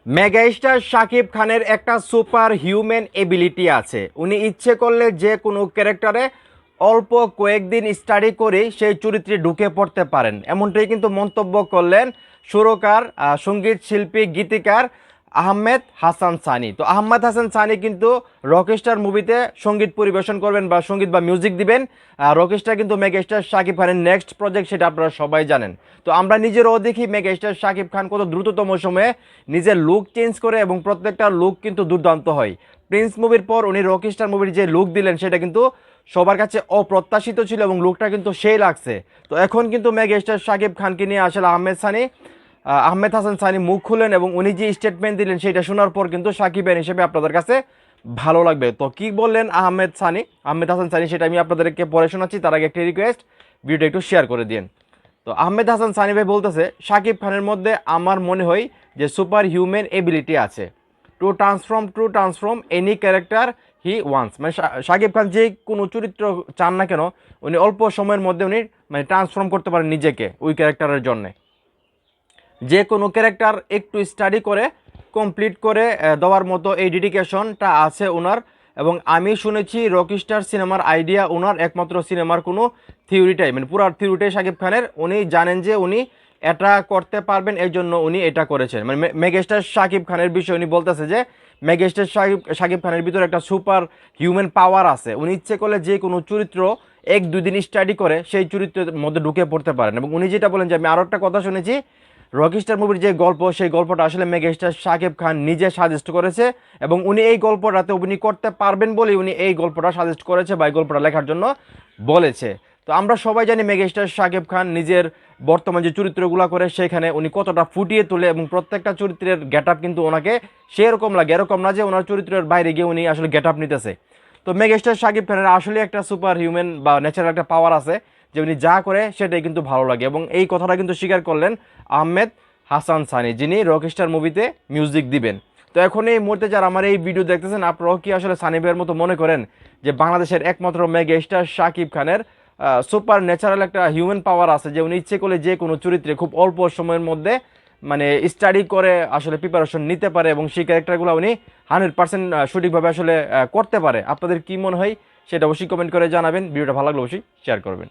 Megastar Shakib খানের একটা super human ability আছে। উনি ইচ্ছে করলে যে কোনো ক্যারেক্টারে অল্প কয়েকদিন স্টাডি করেই সেই চরিত্রে ঢুকে পড়তে পারেন, এমনটাই কিন্তু মন্তব্য করলেন সুরকার, সঙ্গীত শিল্পী, গীতিকার আহমেদ হাসান সানি। তো আহমেদ হাসান সানি কিন্তু রকস্টার মুভিতে সঙ্গীত পরিবেশন করবেন বা সঙ্গীত বা মিউজিক দিবেন। রকস্টার কিন্তু মেগাস্টার শাকিব খানের নেক্সট প্রজেক্ট, সেটা আপনারা সবাই জানেন। তো আমরা নিজেরাও দেখি মেগাস্টার শাকিব খান কত দ্রুততম সময়ে নিজের লুক চেঞ্জ করে এবং প্রত্যেকটা লুক কিন্তু দুর্দান্ত হয়। প্রিন্স মুভির পর উনি রকস্টার মুভির যে লুক দিলেন সেটা কিন্তু সবার কাছে অপ্রত্যাশিত ছিল এবং লুকটা কিন্তু সেই লাগছে। তো এখন কিন্তু মেগাস্টার শাকিব খানকে নিয়ে আসলে আহমেদ হাসান সানি মুখ খুলেন এবং উনি যে স্টেটমেন্ট দিলেন সেটা শোনার পর কিন্তু সাকিবের হিসেবে আপনাদের কাছে ভালো লাগবে। তো কি বললেন আহমেদ হাসান সানি সেটা আমি আপনাদেরকে পড়ে শোনাচ্ছি। তার আগে একটি রিকোয়েস্ট, ভিডিওটা একটু শেয়ার করে দিন। তো আহমেদ হাসান সানি ভাই বলতেছে, শাকিব খানের মধ্যে আমার মনে হয় যে সুপার হিউম্যান এবিলিটি আছে to transform any character he wants. মানে শাকিব খান যে কোনো চরিত্র চান না কেন, উনি অল্প সময়ের মধ্যে উনি মানে ট্রান্সফর্ম করতে পারেন নিজেকে ওই ক্যারেক্টারের জন্যে। যে কোনো ক্যারেক্টার একটু স্টাডি করে কমপ্লিট করে দেওয়ার মতো এই ডেডিকেশনটা আছে ওনার। এবং আমি শুনেছি রকস্টার সিনেমার আইডিয়া ওনার, একমাত্র সিনেমার কোনো থিওরিটাই মানে পুরো থিওরিটাই শাকিব খানের। উনি জানেন যে উনি এটা করতে পারবেন, এই জন্য উনি এটা করেছেন। মানে মেগাস্টার শাকিব খানের বিষয়ে উনি বলতেছে যে মেগাস্টার শাকিব খানের ভিতরে একটা সুপার হিউম্যান পাওয়ার আছে। উনি ইচ্ছে করলে যে কোনো চরিত্র এক দুই দিন স্টাডি করে সেই চরিত্রের মধ্যে ঢুকে পড়তে পারেন। এবং উনি যেটা বলেন যে আমি আরও একটা কথা শুনেছি, রকস্টার মুভির যে গল্প সেই গল্পটা আসলে মেগাস্টার শাকিব খান নিজে সাজেস্ট করেছে এবং উনি এই গল্পটাতে অভিনয় করতে পারবেন বলেই উনি এই গল্পটা সাজেস্ট করেছে বা এই গল্পটা লেখার জন্য বলেছে। তো আমরা সবাই জানি মেগাস্টার শাকিব খান নিজের বর্তমান যে চরিত্রগুলো করে সেখানে উনি কতটা ফুটিয়ে তোলে এবং প্রত্যেকটা চরিত্রের গেট আপ কিন্তু ওনাকে সেরকম লাগে, এরকম না যে ওনার চরিত্রের বাইরে গিয়ে উনি আসলে গেট আপ নিতেছে। তো মেগাস্টার শাকিব খানের আসলে একটা সুপার হিউম্যান বা ন্যাচারাল একটা পাওয়ার আছে যে উনি যা করে সেটাই কিন্তু ভালো লাগে। এবং এই কথাটা কিন্তু স্বীকার করলেন আহমেদ হাসান সানি, যিনি রকস্টার মুভিতে মিউজিক দিবেন। তো এখন এই মুহূর্তে যারা আমার এই ভিডিও দেখতেছেন, আপনারাও কি আসলে সানি ভাইয়ের মতো মনে করেন যে বাংলাদেশের একমাত্র মেগাস্টার শাকিব খানের সুপার ন্যাচারাল একটা হিউম্যান পাওয়ার আছে, যে উনি ইচ্ছে করলে যে কোনো চরিত্রে খুব অল্প সময়ের মধ্যে মানে স্টাডি করে আসলে প্রিপারেশন নিতে পারে এবং সেই ক্যারেক্টারগুলো উনি 100% সঠিকভাবে আসলে করতে পারে? আপনাদের কি মনে হয় সেটা অবশ্যই কমেন্ট করে জানাবেন। ভিডিওটা ভালো লাগলে অবশ্যই শেয়ার করবেন।